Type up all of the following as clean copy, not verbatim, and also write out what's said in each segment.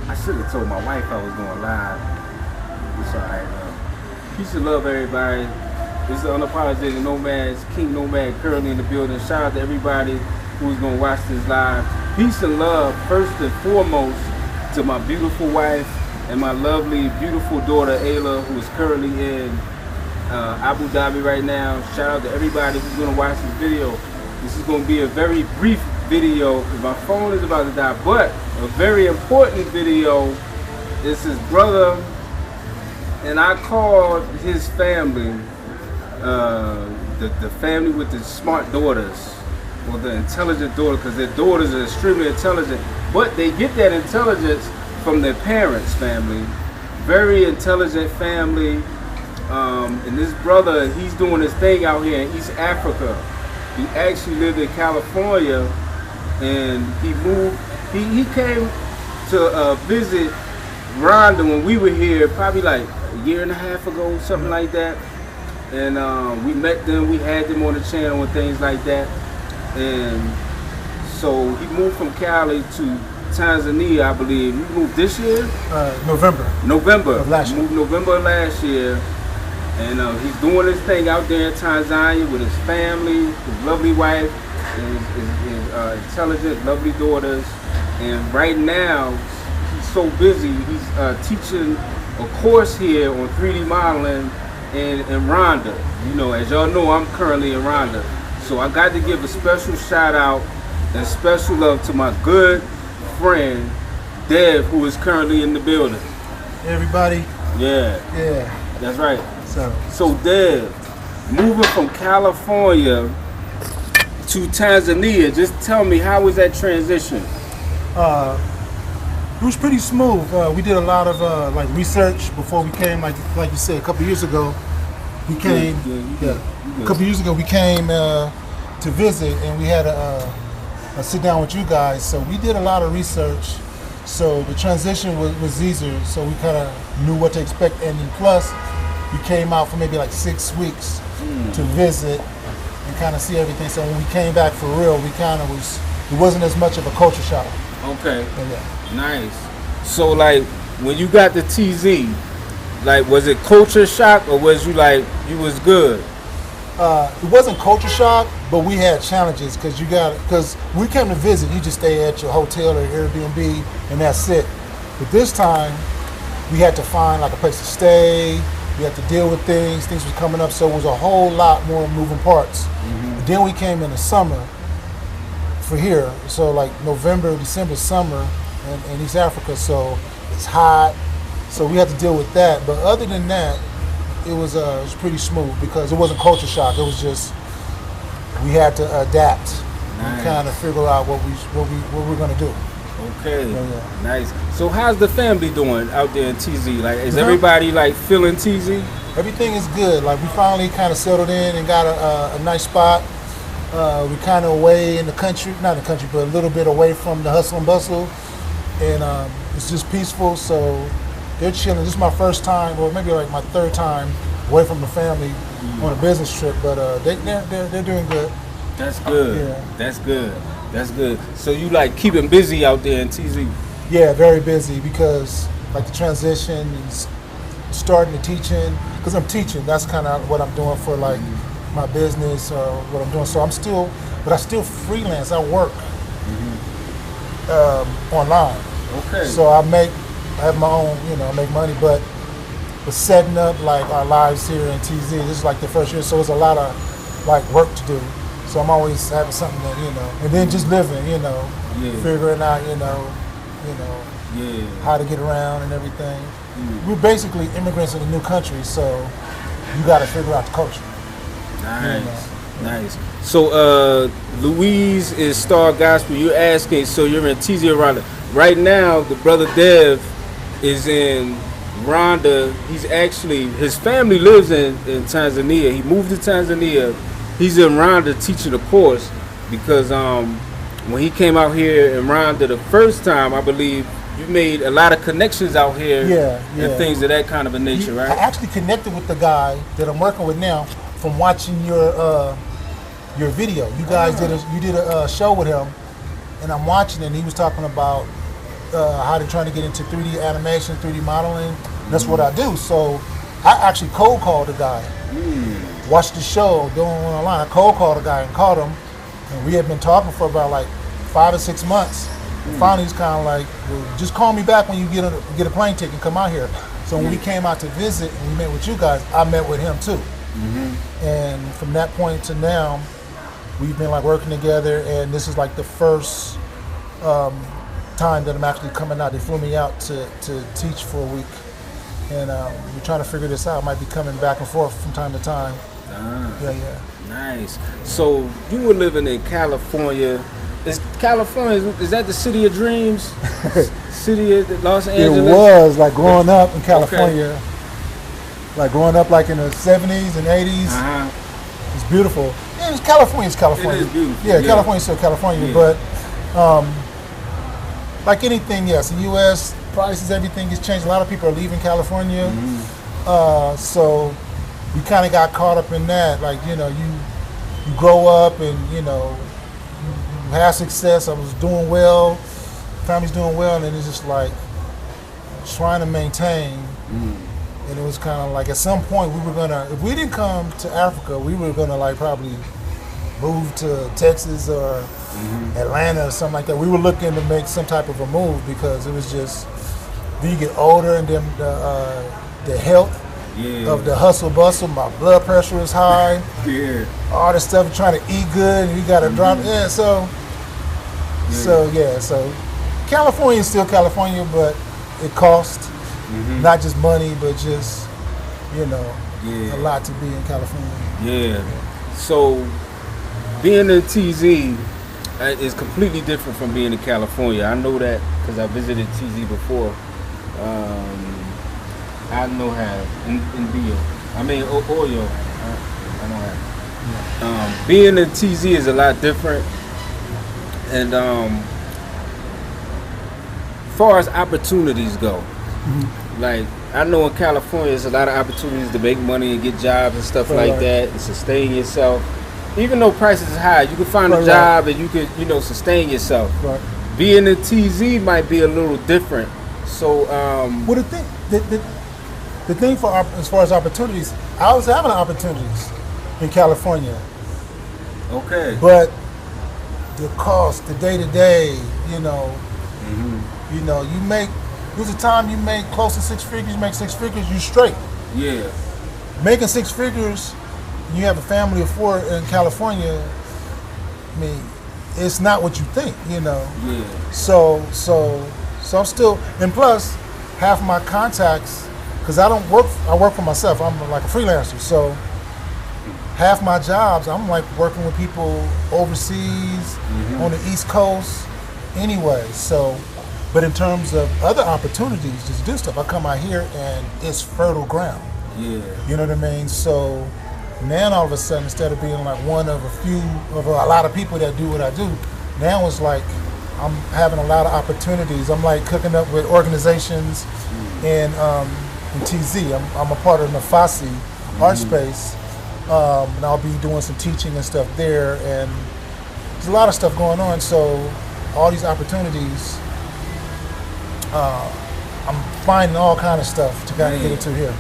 I should have told my wife I was going live. It's alright. Peace and love, everybody. This is the Unapologetic Nomads, King Nomad currently in the building. Shout out to everybody who's going to watch this live. Peace and love, first and foremost, to my beautiful wife and my lovely, beautiful daughter, Ayla, who is currently in Abu Dhabi right now. Shout out to everybody who's going to watch this video. This is going to be a very brief video because my phone is about to die, but a very important video. This is brother, and I called his family, the family with the smart daughters, or the intelligent daughter, because their daughters are extremely intelligent, but they get that intelligence from their parents' family. Very intelligent family. And this brother, he's doing his thing out here in East Africa. He actually lived in California, and he moved. He came to visit Rwanda when we were here, probably like a year and a half ago, something like that. And we met them, we had them on the channel and things like that. And so he moved from Cali to Tanzania, I believe. He moved this year? November of last year. He moved November of last year. And he's doing his thing out there in Tanzania with his family, his lovely wife, and his intelligent, lovely daughters. And right now, he's so busy, he's teaching a course here on 3D modeling in Rwanda. You know, as y'all know, I'm currently in Rwanda. So I got to give a special shout out and special love to my good friend, Dev, who is currently in the building. Hey everybody. Yeah. Yeah. That's right. So Dev, moving from California to Tanzania, just tell me, how was that transition? It was pretty smooth. We did a lot of like research before we came. Like you said, a couple years ago, we came. A couple years ago, we came to visit, and we had a sit down with you guys. So we did a lot of research. So the transition was easier. So we kind of knew what to expect, and then plus, we came out for maybe like 6 weeks to visit and kind of see everything. So when we came back for real, we kind of it wasn't as much of a culture shock. Okay. Yeah. Nice. So like when you got the TZ, like was it culture shock or was you like you was good? It wasn't culture shock, but we had challenges because we came to visit. You just stay at your hotel or Airbnb and that's it. But this time we had to find like a place to stay. We had to deal with things. Things were coming up, so it was a whole lot more moving parts. Mm-hmm. Then we came in the summer for here, so like November, December, summer in East Africa, so it's hot. So we had to deal with that. But other than that, it was pretty smooth because it wasn't culture shock. It was just we had to adapt and kind of figure out what we're gonna do. Okay, nice. So how's the family doing out there in TZ? Like, is everybody like feeling TZ? Everything is good. Like, we finally kind of settled in and got a nice spot. We kind of away in the country, not in the country, but a little bit away from the hustle and bustle. And it's just peaceful, so they're chilling. This is my first time, or maybe like my third time away from the family on a business trip, but they're doing good. That's good. Yeah. That's good. That's good. So you like keeping busy out there in TZ? Yeah, very busy because like the transition is starting to teaching, because I'm teaching. That's kind of what I'm doing for like my business or what I'm doing. So I still freelance. I work online. Okay. So I have my own, I make money, but setting up like our lives here in TZ, this is like the first year, so it's a lot of like work to do. So I'm always having something that, and then just living, figuring out, how to get around and everything. We're basically immigrants in a new country, so you got to figure out the culture. Nice, nice. So Louise is Star Gospel. You're asking, so you're in TZ Rwanda. Right now, the brother Dev is in Rwanda. His family lives in Tanzania. He moved to Tanzania. He's in Rwanda teaching a course because when he came out here in Rwanda the first time, I believe you made a lot of connections out here and things of that kind of a nature, right? I actually connected with the guy that I'm working with now from watching your video. You guys did a show with him, and I'm watching it, and he was talking about how they're trying to get into 3D animation, 3D modeling. That's what I do. So I actually cold called the guy. Watched the show, doing one online. I cold called the guy and called him, and we had been talking for about like 5 or 6 months. And finally, he's kind of like, well, just call me back when you get a plane ticket and come out here. So when we came out to visit and we met with you guys, I met with him too. And from that point to now, we've been like working together, and this is like the first time that I'm actually coming out. They flew me out to teach for a week, and we're trying to figure this out. Might be coming back and forth from time to time. Yeah. Nice. So you were living in California. Is that the city of dreams? City of Los Angeles? It was like growing up in California, like growing up like in the 70s and 80s. It's beautiful. Yeah, California is California. It is beautiful. Yeah, California's still California, but like anything, yes, the U.S. prices, everything has changed. A lot of people are leaving California, so we kind of got caught up in that. Like, you know, you grow up and, you know, you have success. I was doing well, family's doing well, and it's just like trying to maintain. And it was kind of like at some point we were gonna, if we didn't come to Africa, we were gonna like probably move to Texas or Atlanta or something like that. We were looking to make some type of a move because it was just, then you get older and then the health of the hustle bustle, my blood pressure is high. All this stuff, trying to eat good, and you gotta drop. So California is still California, but it costs not just money, but just, you know, a lot to be in California. So being in TZ is completely different from being in California. I know that because I visited TZ before. I know how in Bio. I mean, Oyo. I know how. Being in TZ is a lot different, and far as opportunities go, like I know in California there's a lot of opportunities to make money and get jobs and stuff like that and sustain yourself. Even though prices are high, you can find a job and you can, you know, sustain yourself. Being in TZ might be a little different. So, well, the thing for as far as opportunities, I was having opportunities in California. But the cost, the day to day, you know, you make. There's a time you make close to 6 figures. You make 6 figures, you straight. Making 6 figures, you have a family of 4 in California. I mean, it's not what you think, you know. So I'm still, and plus, half my contacts, because I work for myself. I'm like a freelancer, so half my jobs, I'm like working with people overseas, on the East Coast, anyway. So, but in terms of other opportunities to do stuff, I come out here and it's fertile ground. You know what I mean? So now all of a sudden, instead of being like one of a lot of people that do what I do, now it's like I'm having a lot of opportunities. I'm like cooking up with organizations in TZ. I'm a part of Nafasi Art Space, and I'll be doing some teaching and stuff there. And there's a lot of stuff going on. So all these opportunities, I'm finding all kind of stuff to kind of get into here.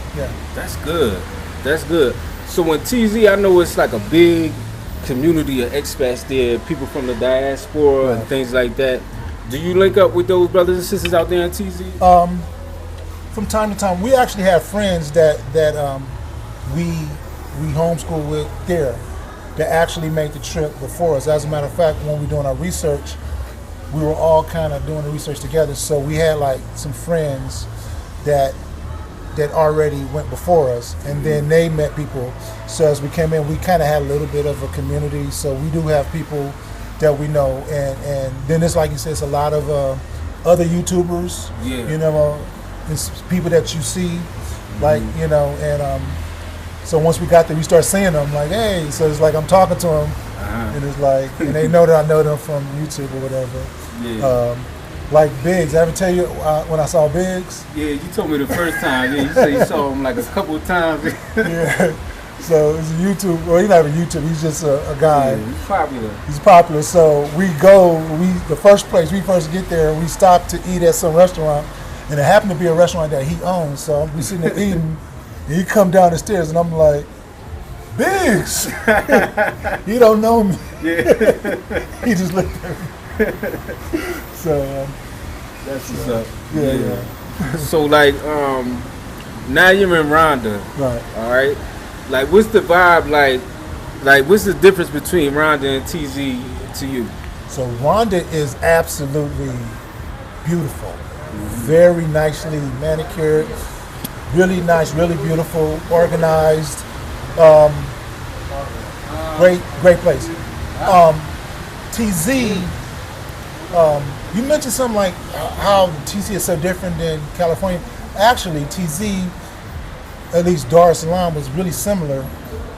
That's good. That's good. So in TZ, I know it's like a big community of expats there, people from the diaspora and things like that. Do you link up with those brothers and sisters out there in TZ? From time to time, we actually have friends that we homeschool with there that actually made the trip before us. As a matter of fact, when we were doing our research, we were all kind of doing the research together. So we had like some friends that already went before us, and then they met people. So as we came in, we kind of had a little bit of a community. So we do have people that we know, and then it's like you said, it's a lot of other YouTubers. You know, it's people that you see, like you know, and so once we got there, we start seeing them, like, hey. So it's like I'm talking to them, and it's like, and they know that I know them from YouTube or whatever. Like Biggs, I ever tell you when I saw Biggs? Yeah, you told me the first time. Yeah, you said you saw him like a couple of times. So it's a YouTube. Well, he's not a YouTube. He's just a guy. Yeah, he's popular. He's popular. So we go. The first place we first get there, we stop to eat at some restaurant, and it happened to be a restaurant that he owns. So we sitting there eating, and he come down the stairs, and I'm like, Biggs. He don't know me. Yeah. He just looked at me. So That's what's up. yeah. So like, now you're in Rwanda. Right. All right. Like, what's the vibe like? Like, what's the difference between Rwanda and TZ to you? So Rwanda is absolutely beautiful, very nicely manicured, really nice, really beautiful, organized, great place. TZ, you mentioned something like how TZ is so different than California. Actually, TZ, at least Dar es Salaam, was really similar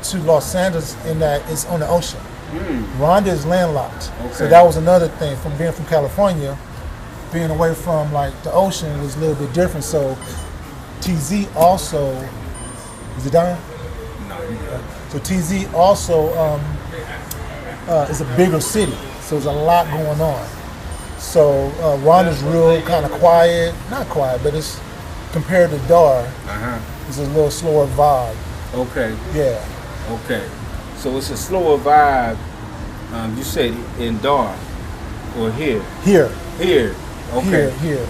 to Los Angeles in that it's on the ocean. Rwanda is landlocked. Okay. So that was another thing. From being from California, being away from like the ocean was a little bit different. So TZ also, is it dying? No, you got it. So TZ also is a bigger city. So there's a lot going on. So Rwanda's real kind of quiet, not quiet, but it's compared to Dar, it's a little slower vibe. Okay. Yeah. Okay. So it's a slower vibe. You said in Dar or here? Here. Here. Okay. Here.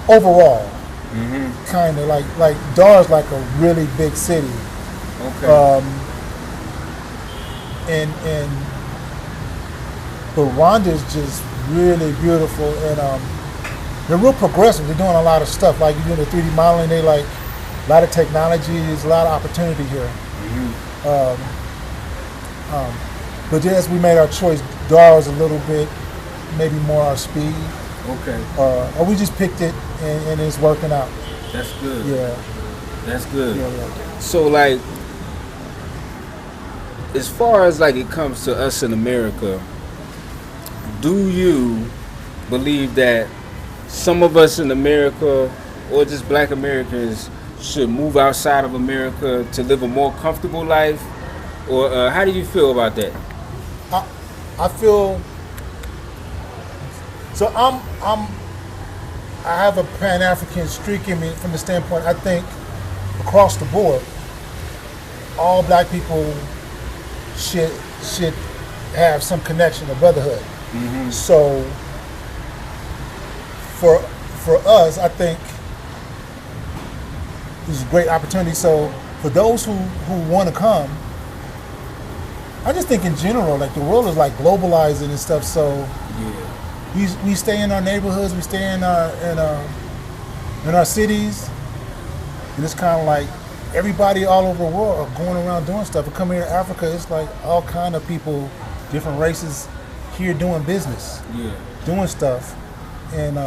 Overall, kind of like Dar is like a really big city. Okay. But Rwanda is just really beautiful, and they're real progressive. They're doing a lot of stuff, like you're doing the 3D modeling. They like a lot of technology. There's a lot of opportunity here. But yes, we made our choice. Dar was a little bit, maybe more our speed. Okay. Or we just picked it, and it's working out. That's good. Yeah. That's good. Yeah. So like, as far as like it comes to us in America, do you believe that some of us in America, or just Black Americans, should move outside of America to live a more comfortable life? Or how do you feel about that? I feel so. I have a Pan-African streak in me from the standpoint. I think across the board, all Black people should have some connection or brotherhood. So for us, I think this is a great opportunity. So for those who want to come, I just think in general, like the world is like globalizing and stuff. So we stay in our neighborhoods, we stay in our cities, and it's kind of like everybody all over the world are going around doing stuff. But come here to Africa, it's like all kind of people, different races here doing business, doing stuff. And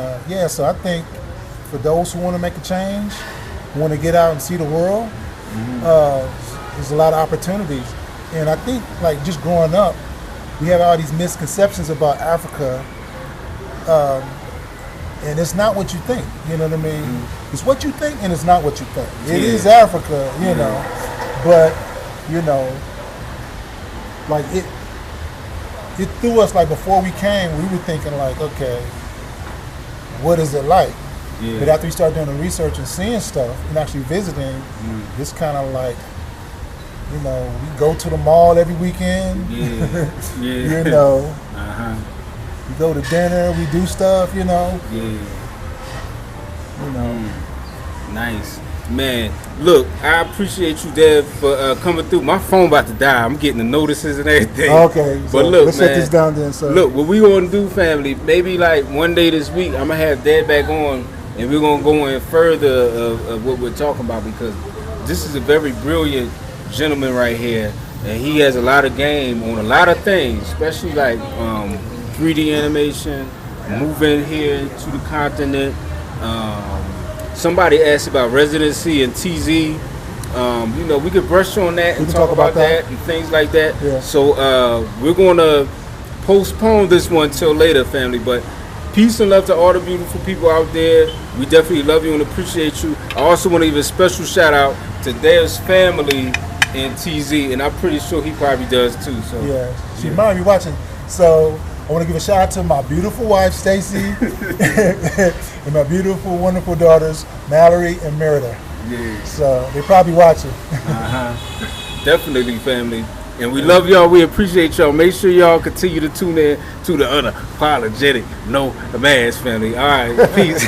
so I think for those who want to make a change, who want to get out and see the world, there's a lot of opportunities. And I think like just growing up, we have all these misconceptions about Africa, and it's not what you think. You know what I mean? It's what you think, and it's not what you think. It is Africa, you know, but you know, like it threw us, like before we came, we were thinking like, okay, what is it like? But after we start doing the research and seeing stuff and actually visiting, it's kind of like, you know, we go to the mall every weekend. You know, we go to dinner, we do stuff, you know. You know. Nice. Man, look, I appreciate you, Dev, for coming through. My phone about to die. I'm getting the notices and everything. Okay, but so look, let's man, shut this down then. So look, what we gonna do, family, maybe like one day this week, I'm gonna have Dad back on, and we're gonna go in further of what we're talking about, because this is a very brilliant gentleman right here, and he has a lot of game on a lot of things, especially like 3D animation, moving here to the continent. Somebody asked about residency and TZ. You know, we could brush on that and talk about that and things like that. Yeah. So we're gonna postpone this one till later, family. But peace and love to all the beautiful people out there. We definitely love you and appreciate you. I also want to give a special shout out to Dev's family and TZ, and I'm pretty sure he probably does too. So yeah, she might be watching. So I want to give a shout out to my beautiful wife Stacy and my beautiful, wonderful daughters Mallory and Merida. Yeah. So they probably watching. Definitely, family. And we love y'all. We appreciate y'all. Make sure y'all continue to tune in to the Unapologetic No Mads family. All right, peace.